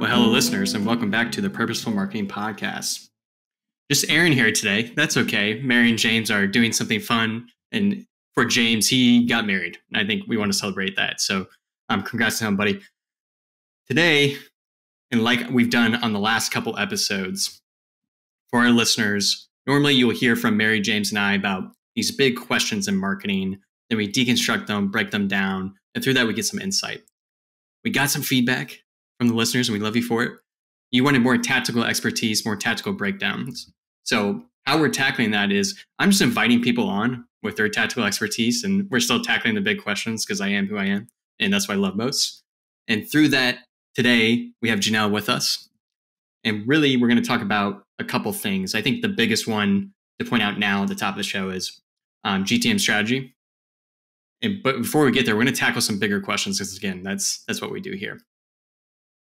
Hello, listeners, and welcome back to the Purposeful Marketing Podcast. Just Aaron here today. That's okay. Mary and James are doing something fun. And for James, he got married. I think we want to celebrate that. So congrats to him, buddy. Today, and like we've done on the last couple episodes, for our listeners, normally you'll hear from Mary, James, and I about these big questions in marketing. Then we deconstruct them, break them down, and through that, we get some insight. We got some feedback from the listeners, and we love you for it. You wanted more tactical expertise, more tactical breakdowns. So how we're tackling that is I'm just inviting people on with their tactical expertise, and we're still tackling the big questions because I am who I am, and that's what I love most. And through that, today, we have Janelle with us. And really, we're going to talk about a couple things. I think the biggest one to point out now at the top of the show is GTM strategy. But before we get there, we're going to tackle some bigger questions because, again, that's what we do here.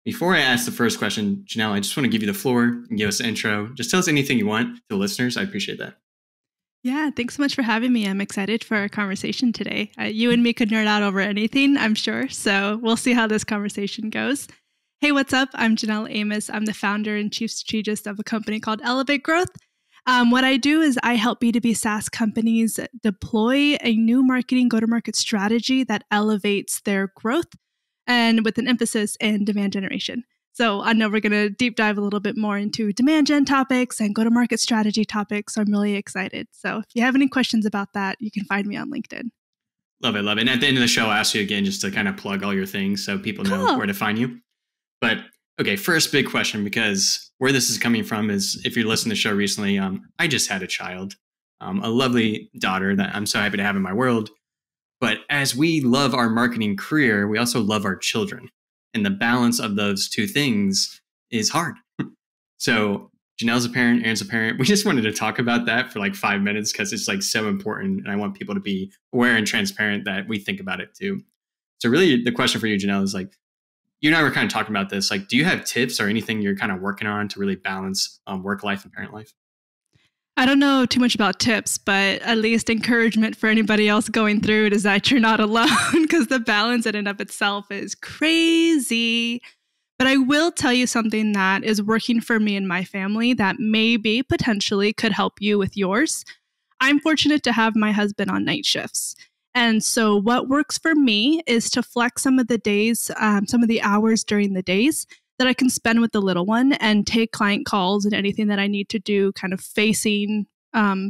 Before I ask the first question, Janelle, I just want to give you the floor and give us an intro. Just tell us anything you want to the listeners. I appreciate that. Yeah, thanks so much for having me. I'm excited for our conversation today. You and me could nerd out over anything, I'm sure. So we'll see how this conversation goes. Hey, what's up? I'm Janelle Amos. I'm the founder and chief strategist of a company called Elevate Growth. What I do is I help B2B SaaS companies deploy a new marketing go-to-market strategy that elevates their growth and with an emphasis in demand generation. So I know we're going to deep dive a little bit more into demand gen topics and go-to-market strategy topics. So I'm really excited. So if you have any questions about that, you can find me on LinkedIn. Love it, love it. And at the end of the show, I'll ask you again just to kind of plug all your things so people know where to find you. But okay, first big question, because where this is coming from is if you're listening to the show recently, I just had a child, a lovely daughter that I'm so happy to have in my world. But as we love our marketing career, we also love our children. And the balance of those two things is hard. So Janelle's a parent, Aaron's a parent. We just wanted to talk about that for like 5 minutes because it's like so important. And I want people to be aware and transparent that we think about it too. So really the question for you, Janelle, is like, you and I were kind of talking about this. Like, do you have tips or anything you're kind of working on to really balance work life and parent life? I don't know too much about tips, but at least encouragement for anybody else going through it is that you're not alone because the balance in and of itself is crazy. But I will tell you something that is working for me and my family that maybe potentially could help you with yours. I'm fortunate to have my husband on night shifts. And so what works for me is to flex some of the days, some of the hours during the days that I can spend with the little one and take client calls and anything that I need to do kind of facing,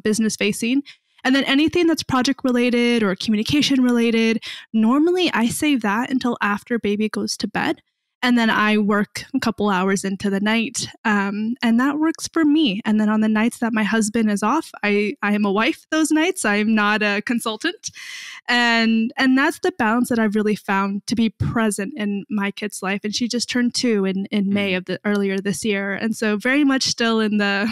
business facing. And then anything that's project related or communication related, normally I save that until after baby goes to bed. And then I work a couple hours into the night, and that works for me. And then on the nights that my husband is off, I am a wife those nights. I'm not a consultant. And that's the balance that I've really found to be present in my kid's life. And she just turned 2 in May of earlier this year. And so very much still in the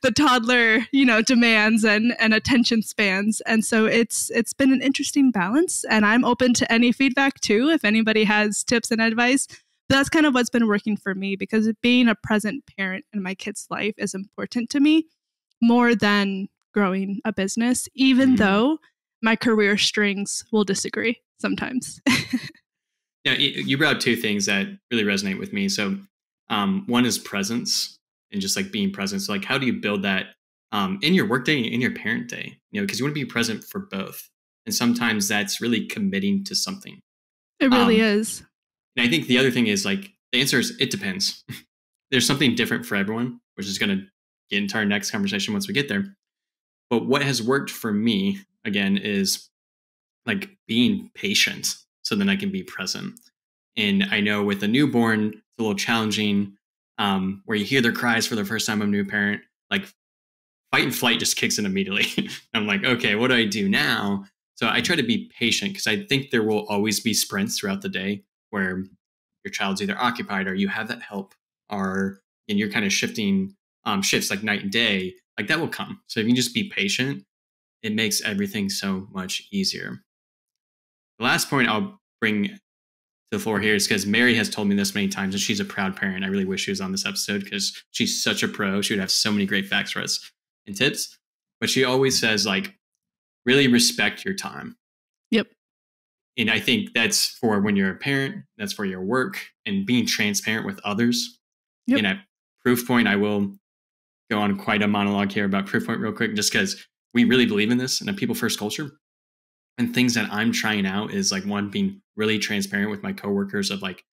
the toddler, demands and attention spans. And so it's been an interesting balance. And I'm open to any feedback too, if anybody has tips and advice. That's kind of what's been working for me because being a present parent in my kid's life is important to me more than growing a business, even though my career strings will disagree sometimes. Yeah, you brought up two things that really resonate with me. So one is presence and just like being present. So like, how do you build that in your workday and in your parent day? Because you want to be present for both. And sometimes that's really committing to something. It really is. And I think the other thing is like, the answer is it depends. There's something different for everyone, which is going to get into our next conversation once we get there. But what has worked for me, again, is like being patient so then I can be present. And I know with a newborn, it's a little challenging where you hear their cries for the first time of a new parent, like fight and flight just kicks in immediately. I'm like, okay, what do I do now? So I try to be patient because I think there will always be sprints throughout the day where your child's either occupied or you have that help and you're kind of shifting shifts like night and day, like that will come. So if you can just be patient, it makes everything so much easier. The last point I'll bring to the floor here is because Mary has told me this many times and she's a proud parent. I really wish she was on this episode because she's such a pro. She would have so many great facts for us and tips. But she always says like, really respect your time. Yep. And I think that's for when you're a parent, that's for your work and being transparent with others. Yep. And at Proofpoint, I will go on quite a monologue here about Proofpoint real quick, just because we really believe in this and a people first culture. And things that I'm trying out is like, one, being really transparent with my coworkers of like,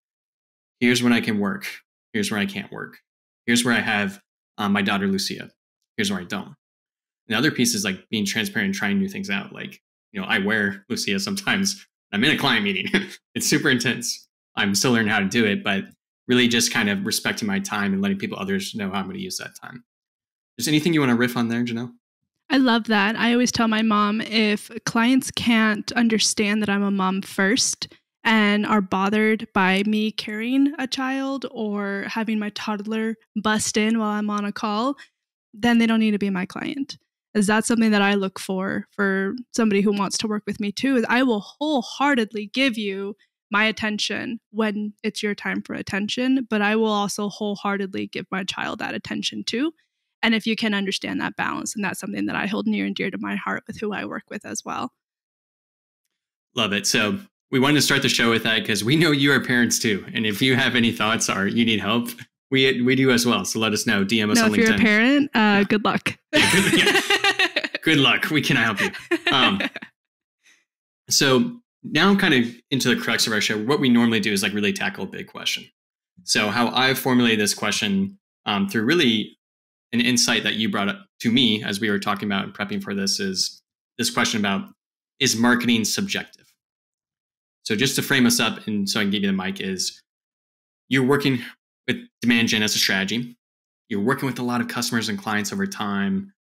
here's when I can work. Here's where I can't work. Here's where I have my daughter, Lucia. Here's where I don't. The other piece is like being transparent and trying new things out. Like, I wear Lucia sometimes. I'm in a client meeting. It's super intense. I'm still learning how to do it, but really just kind of respecting my time and letting others know how I'm going to use that time. Is there anything you want to riff on there, Janelle? I love that. I always tell my mom, if clients can't understand that I'm a mom first and are bothered by me carrying a child or having my toddler bust in while I'm on a call, then they don't need to be my client. Is that something that I look for somebody who wants to work with me too, is I will wholeheartedly give you my attention when it's your time for attention, but I will also wholeheartedly give my child that attention too. And if you can understand that balance, and that's something that I hold near and dear to my heart with who I work with as well. Love it. So we wanted to start the show with that because we know you are parents too. And if you have any thoughts or you need help, we do as well. So let us know. DM us on LinkedIn. If you're a parent, good luck. Good luck. We can help you. So now I'm kind of into the crux of our show. What we normally do is like really tackle a big question. So how I've formulated this question through really an insight that you brought up to me as we were talking about and prepping for this is this question about, is marketing subjective? So just to frame us up, and so I can give you the mic, is you're working with demand gen as a strategy. You're working with a lot of customers and clients over time.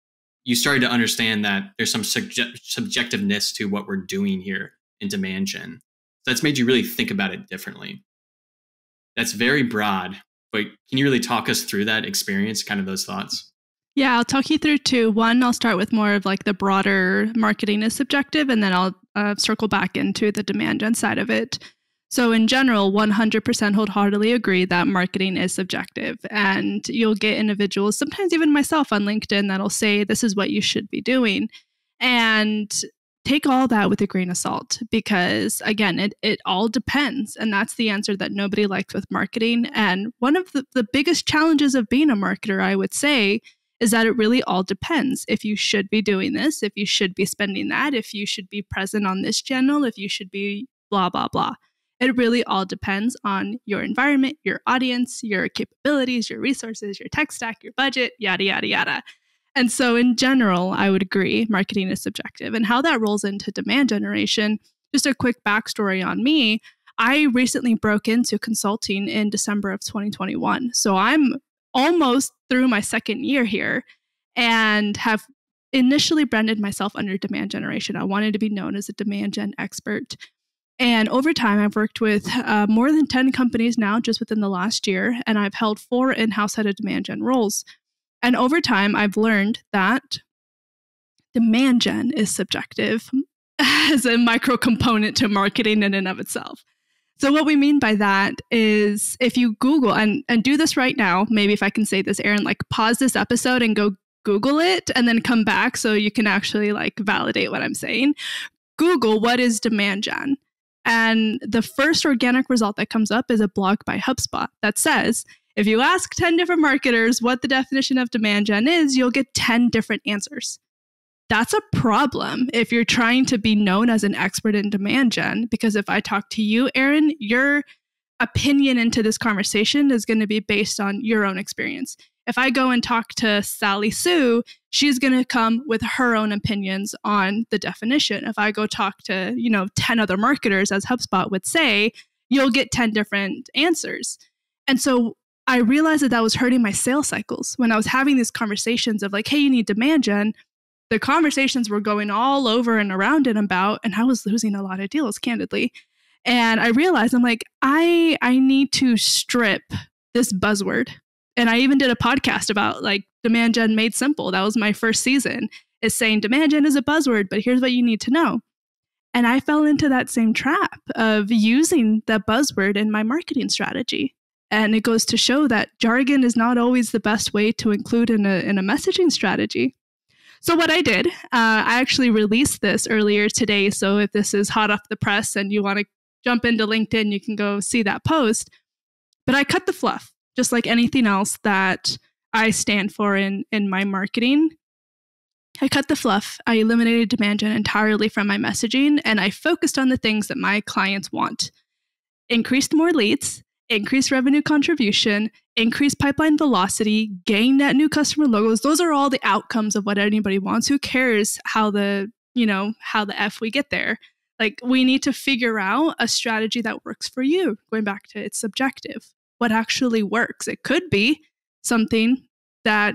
You started to understand that there's some subjectiveness to what we're doing here in demand gen. So that's made you really think about it differently. That's very broad, but can you really talk us through that experience, kind of those thoughts? Yeah, I'll talk you through two. One, I'll start with more of like the broader marketing is subjective, and then I'll circle back into the demand gen side of it. So in general, 100% wholeheartedly agree that marketing is subjective. And you'll get individuals, sometimes even myself on LinkedIn, that'll say, this is what you should be doing. And take all that with a grain of salt, because again, it all depends. And that's the answer that nobody likes with marketing. And one of the biggest challenges of being a marketer, I would say, is that it really all depends. If you should be doing this, if you should be spending that, if you should be present on this channel, if you should be blah, blah, blah. It really all depends on your environment, your audience, your capabilities, your resources, your tech stack, your budget, yada, yada, yada. And so in general, I would agree marketing is subjective. And how that rolls into demand generation, just a quick backstory on me. I recently broke into consulting in December of 2021. So I'm almost through my second year here and have initially branded myself under demand generation. I wanted to be known as a demand gen expert. And over time, I've worked with more than 10 companies now, just within the last year, and I've held 4 in-house head of demand gen roles. And over time, I've learned that demand gen is subjective as a micro component to marketing in and of itself. So what we mean by that is if you Google, and do this right now, maybe if I can say this, Aaron, like pause this episode and go Google it and then come back so you can actually like validate what I'm saying. Google, what is demand gen? And the first organic result that comes up is a blog by HubSpot that says, if you ask 10 different marketers what the definition of demand gen is, you'll get 10 different answers. That's a problem if you're trying to be known as an expert in demand gen, because if I talk to you, Aaron, your opinion into this conversation is going to be based on your own experience. If I go and talk to Sally Sue, she's going to come with her own opinions on the definition. If I go talk to, 10 other marketers, as HubSpot would say, you'll get 10 different answers. And so I realized that was hurting my sales cycles. When I was having these conversations of like, hey, you need demand gen, the conversations were going all over and around and about, and I was losing a lot of deals, candidly. And I realized, I'm like, I need to strip this buzzword. And I even did a podcast about like demand gen made simple. That was my first season, is saying demand gen is a buzzword, but here's what you need to know. And I fell into that same trap of using that buzzword in my marketing strategy. And it goes to show that jargon is not always the best way to include in a messaging strategy. So what I did, I actually released this earlier today. So if this is hot off the press and you want to jump into LinkedIn, you can go see that post. But I cut the fluff, just like anything else that I stand for in my marketing. I cut the fluff. I eliminated demand gen entirely from my messaging, and I focused on the things that my clients want. Increased more leads, increased revenue contribution, increased pipeline velocity, gain net new customer logos. Those are all the outcomes of what anybody wants. Who cares how the F we get there? Like, we need to figure out a strategy that works for you. Going back to it's subjective. What actually works? It could be something that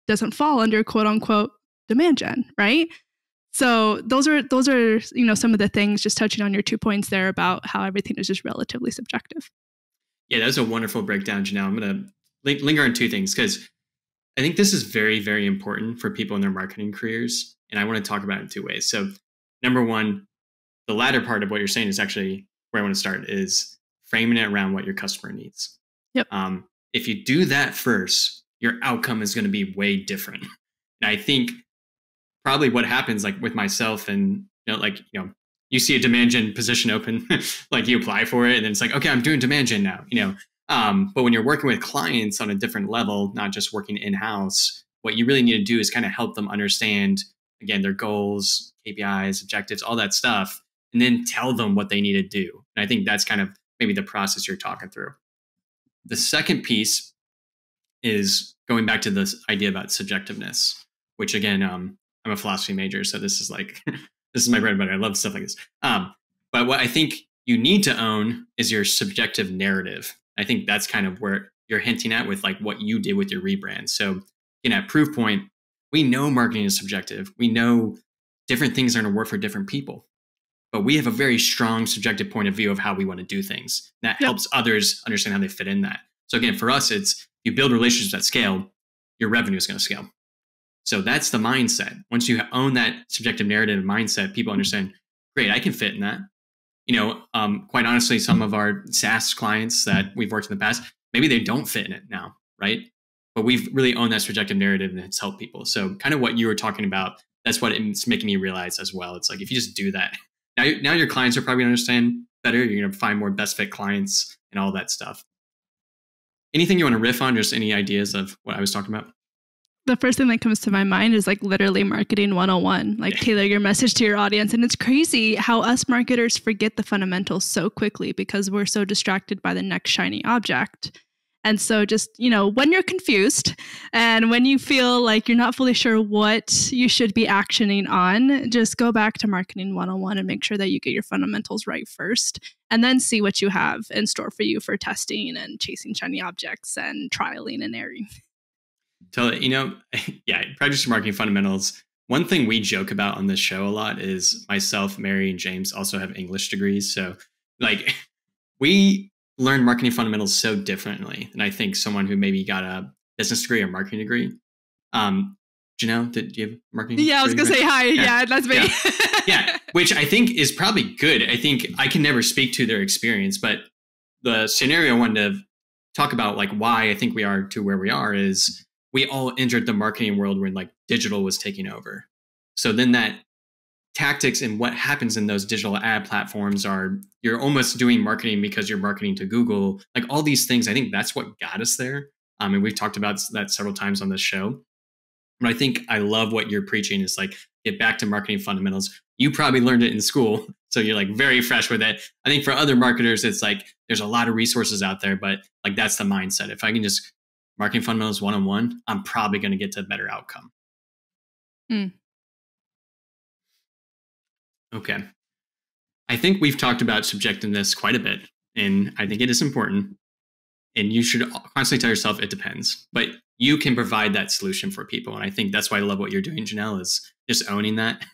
doesn't fall under quote unquote demand gen, right? So those are some of the things, just touching on your 2 points there about how everything is just relatively subjective. Yeah, that's a wonderful breakdown, Janelle. I'm going to linger on 2 things because I think this is very, very important for people in their marketing careers. And I want to talk about it in 2 ways. So number one, the latter part of what you're saying is actually where I want to start, is framing it around what your customer needs. Yep. If you do that first, your outcome is going to be way different. And I think probably what happens, like with myself, and you see a demand gen position open, like you apply for it, and then it's like, okay, I'm doing demand gen now, But when you're working with clients on a different level, not just working in-house, what you really need to do is kind of help them understand, again, their goals, KPIs, objectives, all that stuff, and then tell them what they need to do. And I think that's kind of maybe the process you're talking through. The second piece is going back to this idea about subjectiveness, which again, I'm a philosophy major, so this is like, this is my bread and butter. I love stuff like this. But what I think you need to own is your subjective narrative. I think that's kind of where you're hinting at with like what you did with your rebrand. So at Proof Point, we know marketing is subjective. We know different things are going to work for different people, but we have a very strong subjective point of view of how we want to do things. That helps others understand how they fit in that. So again, for us, it's you build relationships at scale, your revenue is going to scale. So that's the mindset. Once you own that subjective narrative mindset, people understand, great, I can fit in that. Quite honestly, some of our SaaS clients that we've worked in the past, maybe they don't fit in it now, right? But we've really owned that subjective narrative and it's helped people. So kind of what you were talking about, that's what it's making me realize as well. It's like, if you just do that, now your clients are probably going to understand better. You're going to find more best fit clients and all that stuff. Anything you want to riff on, just any ideas of what I was talking about? The first thing that comes to my mind is like literally marketing 101, like tailor your message to your audience. And it's crazy how us marketers forget the fundamentals so quickly because we're so distracted by the next shiny object. And so just, when you're confused and when you feel like you're not fully sure what you should be actioning on, just go back to marketing 101 and make sure that you get your fundamentals right first, and then see what you have in store for you for testing and chasing shiny objects and trialing and erroring. So, project marketing fundamentals. One thing we joke about on this show a lot is myself, Mary, and James also have English degrees. So like we learn marketing fundamentals so differently than I think someone who maybe got a business degree or marketing degree. Janelle, did you have a marketing degree? I was going to say hi. Yeah, that's me. Yeah, which I think is probably good. I think I can never speak to their experience, but the scenario I wanted to talk about, like why I think we are to where we are, is we all entered the marketing world when like digital was taking over. So then that tactics and what happens in those digital ad platforms are, you're almost doing marketing because you're marketing to Google, like all these things. I think that's what got us there. And we've talked about that several times on this show. But I think I love what you're preaching is like, get back to marketing fundamentals. You probably learned it in school, so you're like very fresh with it. I think for other marketers, it's like, there's a lot of resources out there, but like, that's the mindset. If I can just marketing fundamentals 101, I'm probably going to get to a better outcome. Okay. I think we've talked about subjectiveness quite a bit, and I think it is important. And you should constantly tell yourself it depends, but you can provide that solution for people. And I think that's why I love what you're doing, Janelle, is just owning that.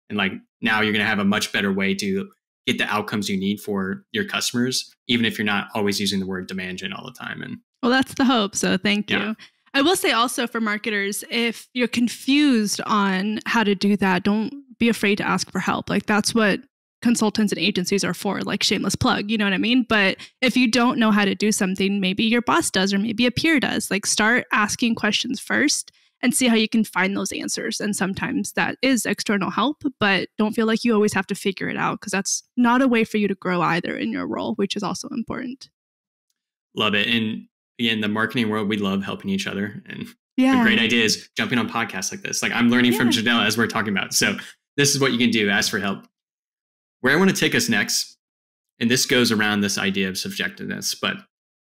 And like now you're going to have a much better way to get the outcomes you need for your customers, even if you're not always using the word demand gen all the time. And well, that's the hope. So thank you. I will say also for marketers, if you're confused on how to do that, don't be afraid to ask for help. Like that's what consultants and agencies are for, like shameless plug, you know what I mean? But if you don't know how to do something, maybe your boss does, or maybe a peer does, like start asking questions first and see how you can find those answers. And sometimes that is external help, but don't feel like you always have to figure it out, because that's not a way for you to grow either in your role, which is also important. Love it. And in the marketing world, we love helping each other. And Yeah. a great idea is jumping on podcasts like this. Like I'm learning from Janelle as we're talking about. So this is what you can do. Ask for help. Where I want to take us next, and this goes around this idea of subjectiveness, but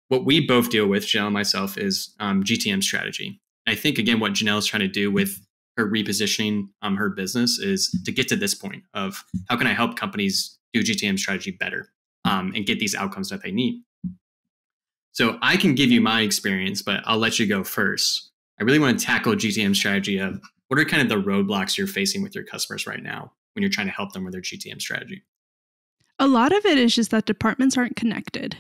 what we both deal with, Janelle and myself, is GTM strategy. I think, again, what Janelle is trying to do with her repositioning her business is to get to this point of how can I help companies do GTM strategy better and get these outcomes that they need. So I can give you my experience, but I'll let you go first. I really want to tackle GTM strategy of what are kind of the roadblocks you're facing with your customers right now when you're trying to help them with their GTM strategy. A lot of it is just that departments aren't connected.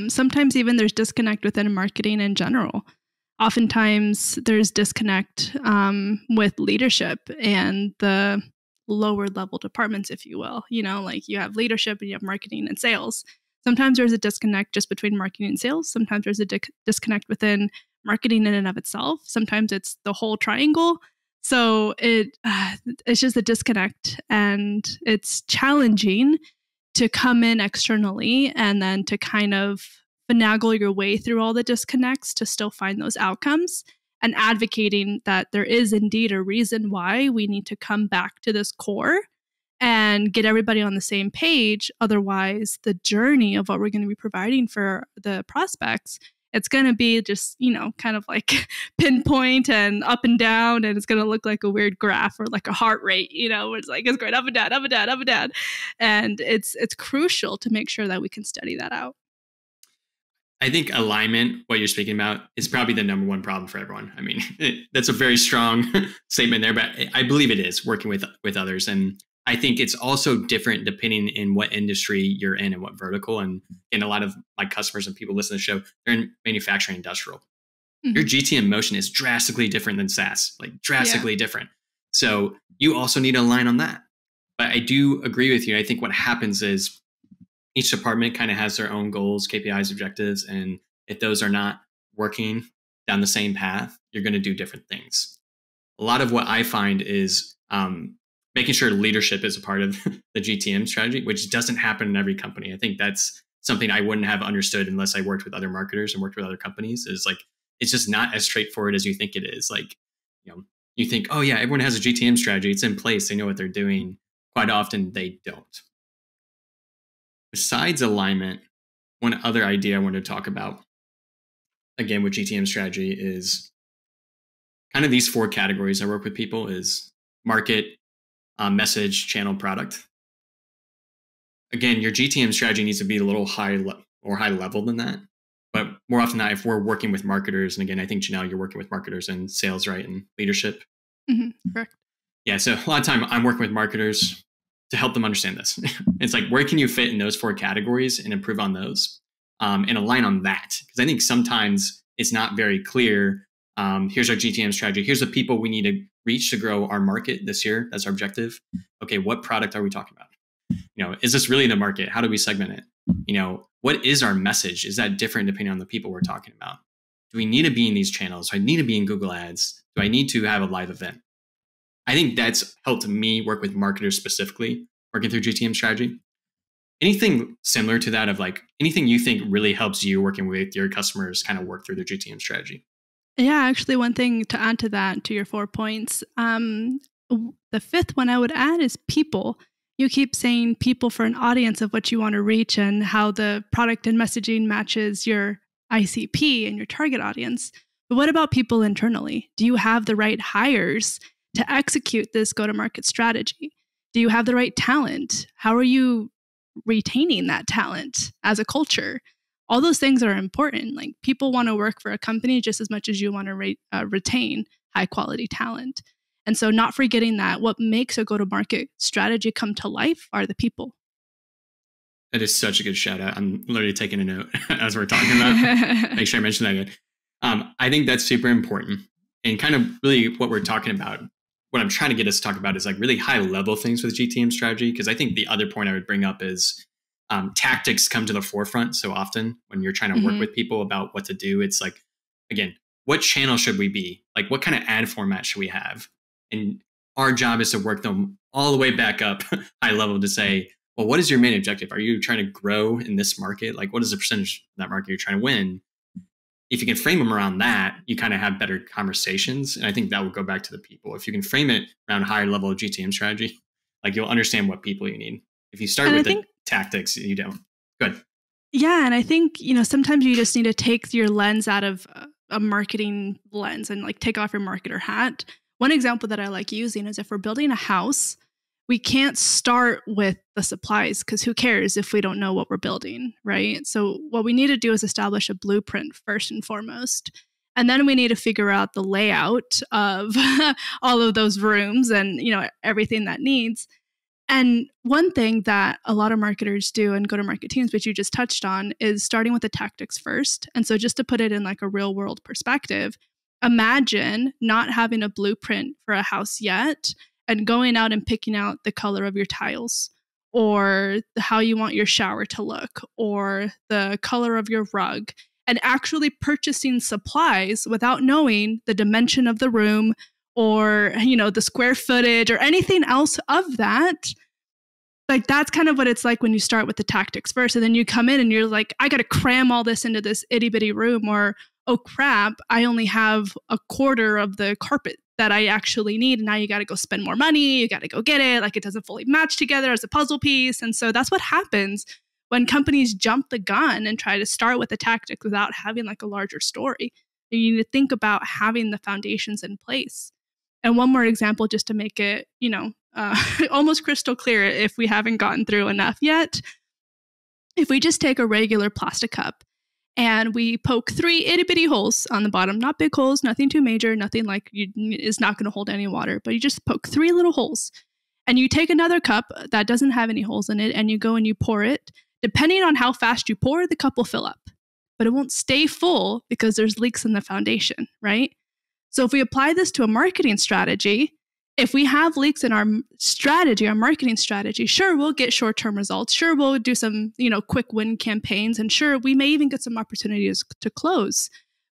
Sometimes even there's disconnect within marketing in general. Oftentimes there's disconnect with leadership and the lower level departments, if you will. You know, like you have leadership and you have marketing and sales. Sometimes there's a disconnect just between marketing and sales. Sometimes there's a disconnect within marketing in and of itself. Sometimes it's the whole triangle. So it's just a disconnect, and it's challenging to come in externally and then to kind of finagle your way through all the disconnects to still find those outcomes, and advocating that there is indeed a reason why we need to come back to this core and get everybody on the same page. Otherwise, the journey of what we're going to be providing for the prospects, it's going to be just, you know, kind of like pinpoint and up and down, and it's going to look like a weird graph or like a heart rate, you know, where it's like it's going up and down, up and down, up and down. And it's crucial to make sure that we can study that out. I think alignment, what you're speaking about, is probably the number one problem for everyone. I mean, that's a very strong statement there, but I believe it is working with others. And I think it's also different depending in what industry you're in and what vertical. And a lot of my customers and people listening to the show, they're in manufacturing industrial. Mm-hmm. Your GTM motion is drastically different than SaaS, like drastically different. So you also need to align on that. But I do agree with you. I think what happens is each department kind of has their own goals, KPIs, objectives. And if those are not working down the same path, you're going to do different things. A lot of what I find is making sure leadership is a part of the GTM strategy, which doesn't happen in every company. I think that's something I wouldn't have understood unless I worked with other marketers and worked with other companies. Is like, it's just not as straightforward as you think it is. Like, you know, you think, oh yeah, everyone has a GTM strategy. It's in place. They know what they're doing. Quite often they don't. Besides alignment, one other idea I want to talk about, again, with GTM strategy is kind of these 4 categories I work with people is market, message, channel, product. Again, your GTM strategy needs to be a little high level than that. But more often than not, if we're working with marketers, and again, I think, Janelle, you're working with marketers in sales, right? And leadership. Mm-hmm, correct. Yeah. So a lot of time I'm working with marketers to help them understand this. It's like, where can you fit in those 4 categories and improve on those and align on that? Because I think sometimes it's not very clear. Here's our GTM strategy. Here's the people we need to reach to grow our market this year. That's our objective. Okay, what product are we talking about? You know, is this really the market? How do we segment it? You know, what is our message? Is that different depending on the people we're talking about? Do we need to be in these channels? Do I need to be in Google Ads? Do I need to have a live event? I think that's helped me work with marketers specifically, working through GTM strategy. Anything similar to that of like anything you think really helps you working with your customers kind of work through their GTM strategy? Yeah, actually, one thing to add to that, to your 4 points, the 5th one I would add is people. You keep saying people for an audience of what you want to reach and how the product and messaging matches your ICP and your target audience. But what about people internally? Do you have the right hires to execute this go-to-market strategy? Do you have the right talent? How are you retaining that talent as a culture? All those things are important. Like, people want to work for a company just as much as you want to retain high-quality talent. And so not forgetting that what makes a go-to-market strategy come to life are the people. That is such a good shout out. I'm literally taking a note as we're talking about. Make sure I mention that again. I think that's super important. And kind of really what we're talking about, what I'm trying to get us to talk about is like really high level things with GTM strategy. Because I think the other point I would bring up is tactics come to the forefront so often when you're trying to work with people about what to do. It's like, again, what channel should we be? Like, what kind of ad format should we have? And our job is to work them all the way back up high level to say, well, what is your main objective? Are you trying to grow in this market? Like, what is the percentage of that market you're trying to win? If you can frame them around that, you kind of have better conversations. And I think that will go back to the people. If you can frame it around a higher level of GTM strategy, like you'll understand what people you need. If you start with the tactics, you don't. Good. Yeah. And I think, sometimes you just need to take your lens out of a marketing lens and like take off your marketer hat. One example that I like using is if we're building a house, we can't start with the supplies because who cares if we don't know what we're building, right? So what we need to do is establish a blueprint first and foremost. And then we need to figure out the layout of all of those rooms and, everything that needs. And one thing that a lot of marketers do and go-to-market teams, which you just touched on, is starting with the tactics first. And so just to put it in like a real world perspective, imagine not having a blueprint for a house yet and going out and picking out the color of your tiles or how you want your shower to look or the color of your rug and actually purchasing supplies without knowing the dimension of the room or, the square footage or anything else of that. Like that's kind of what it's like when you start with the tactics first. And then you come in and you're like, I got to cram all this into this itty bitty room, or, oh crap, I only have a quarter of the carpet that I actually need. And now you got to go spend more money. You got to go get it. Like it doesn't fully match together as a puzzle piece. And so that's what happens when companies jump the gun and try to start with a tactic without having like a larger story. You need to think about having the foundations in place. And one more example, just to make it, almost crystal clear if we haven't gotten through enough yet. If we just take a regular plastic cup and we poke 3 itty bitty holes on the bottom, not big holes, nothing too major, nothing like is not going to hold any water, but you just poke 3 little holes. And you take another cup that doesn't have any holes in it and you go and you pour it. Depending on how fast you pour, the cup will fill up, but it won't stay full because there's leaks in the foundation, right? So if we apply this to a marketing strategy, if we have leaks in our strategy, our marketing strategy, sure, we'll get short-term results. Sure, we'll do some, quick win campaigns. And sure, we may even get some opportunities to close.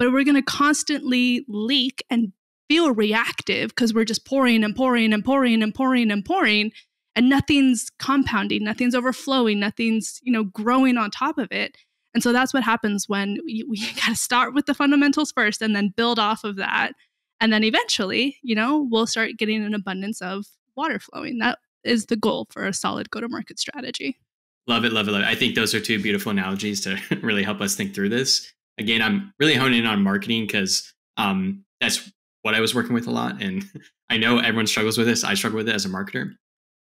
But we're going to constantly leak and feel reactive because we're just pouring and pouring and pouring and pouring and pouring. And nothing's compounding, nothing's overflowing, nothing's, growing on top of it. And so that's what happens when we got to start with the fundamentals first and then build off of that. And then eventually, we'll start getting an abundance of water flowing. That is the goal for a solid go-to-market strategy. Love it, love it, love it. I think those are 2 beautiful analogies to really help us think through this. Again, I'm really honing in on marketing because that's what I was working with a lot. And I know everyone struggles with this. I struggle with it as a marketer.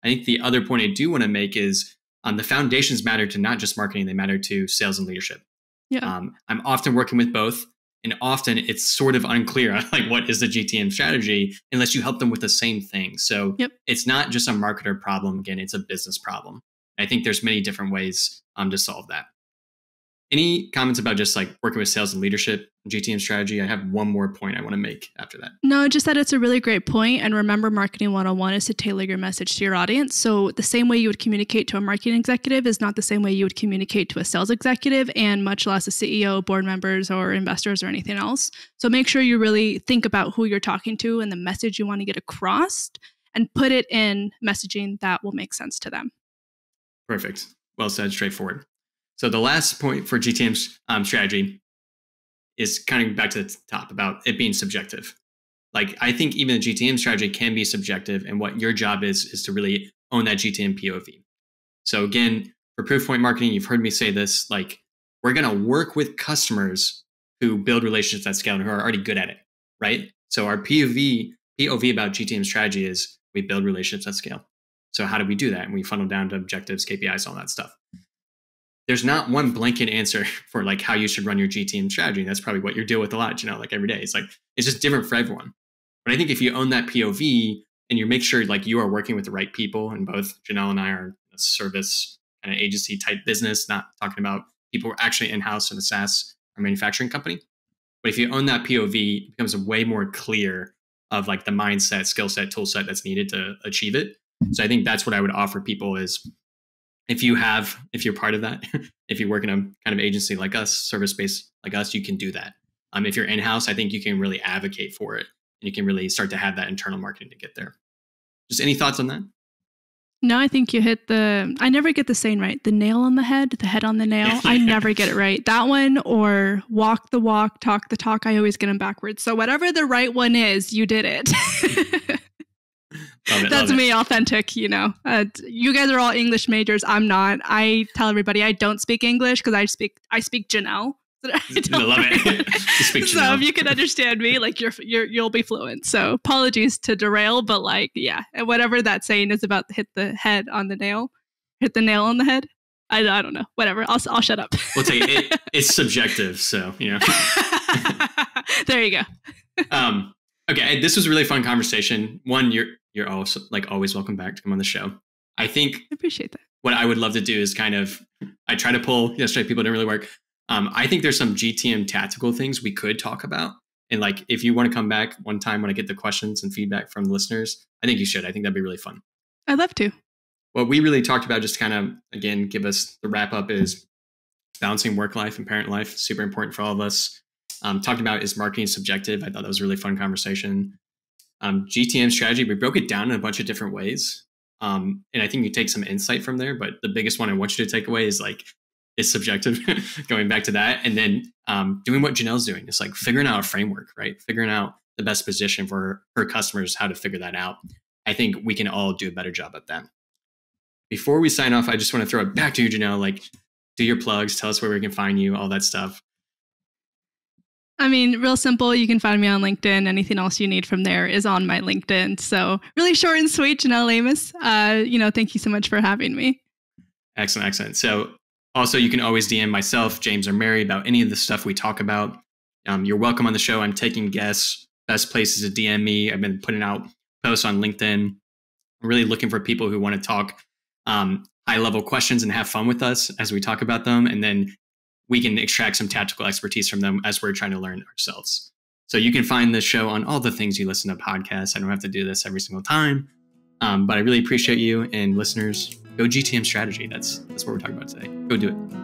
I think the other point I do want to make is the foundations matter to not just marketing, they matter to sales and leadership. Yeah. I'm often working with both. And often it's sort of unclear, like what is the GTM strategy, unless you help them with the same thing. So It's not just a marketer problem. Again, it's a business problem. I think there's many different ways to solve that. Any comments about just like working with sales and leadership, GTM strategy? I have one more point I want to make after that. No, just that it's a really great point. And remember, marketing 101 is to tailor your message to your audience. So the same way you would communicate to a marketing executive is not the same way you would communicate to a sales executive, and much less a CEO, board members, or investors, or anything else. So make sure you really think about who you're talking to and the message you want to get across and put it in messaging that will make sense to them. Perfect. Well said, straightforward. So the last point for GTM strategy is kind of back to the top about it being subjective. Like I think even the GTM strategy can be subjective, and what your job is to really own that GTM POV. So again, for proof point marketing, you've heard me say this, like we're going to work with customers who build relationships at scale and who are already good at it, right? So our POV about GTM strategy is we build relationships at scale. So how do we do that? And we funnel down to objectives, KPIs, all that stuff. There's not one blanket answer for like how you should run your GTM strategy. That's probably what you deal with a lot, like every day. It's like, it's just different for everyone. But I think if you own that POV and you make sure like you are working with the right people, and both Janelle and I are a service kind of agency type business, not talking about people who are actually in-house in a SaaS or manufacturing company. But if you own that POV, it becomes way more clear of like the mindset, skill set, tool set that's needed to achieve it. So I think that's what I would offer people is if you're part of that, if you work in a kind of agency like us, service-based like us, you can do that. If you're in-house, I think you can really advocate for it, and you can really start to have that internal marketing to get there. Just any thoughts on that? No, I think you hit I never get the saying right. The nail on the head on the nail. I never get it right. That one, or walk the walk, talk the talk. I always get them backwards. So whatever the right one is, you did it. That's me, authentic, you know. You guys are all English majors. I'm not. I tell everybody I don't speak English because I speak Janelle. I love it. So if you can understand me, like you'll be fluent. So apologies to derail, but like, yeah, and whatever that saying is about, hit the nail on the head. I don't know. Whatever. I'll shut up. We'll take it. It's subjective, so you know. There you go. Okay, this was a really fun conversation. One, you're also like always welcome back to come on the show. I appreciate that. What I would love to do is I try to pull yesterday. People didn't really work. I think there's some GTM tactical things we could talk about. And like, if you want to come back one time when I get the questions and feedback from the listeners, I think you should. I think that'd be really fun. I'd love to. What we really talked about, just kind of, again, give us the wrap up, is balancing work life and parent life. Super important for all of us. Talked about, is marketing subjective? I thought that was a really fun conversation. GTM strategy, we broke it down in a bunch of different ways. And I think you take some insight from there, but the biggest one I want you to take away is subjective, going back to that. And then doing what Janelle's doing. It's like figuring out a framework, right? Figuring out the best position for her customers, how to figure that out. I think we can all do a better job at that. Before we sign off, I just want to throw it back to you, Janelle. Like, do your plugs, tell us where we can find you, all that stuff. I mean, real simple. You can find me on LinkedIn. Anything else you need from there is on my LinkedIn. So really short and sweet, Janelle Amos. Thank you so much for having me. Excellent. So also, you can always DM myself, James, or Mary about any of the stuff we talk about. You're welcome on the show. I'm taking guests. Best places to DM me. I've been putting out posts on LinkedIn. I'm really looking for people who want to talk high-level questions and have fun with us as we talk about them. And then we can extract some tactical expertise from them as we're trying to learn ourselves. So you can find this show on all the things you listen to podcasts. I don't have to do this every single time. But I really appreciate you, and listeners, go GTM strategy. That's what we're talking about today. Go do it.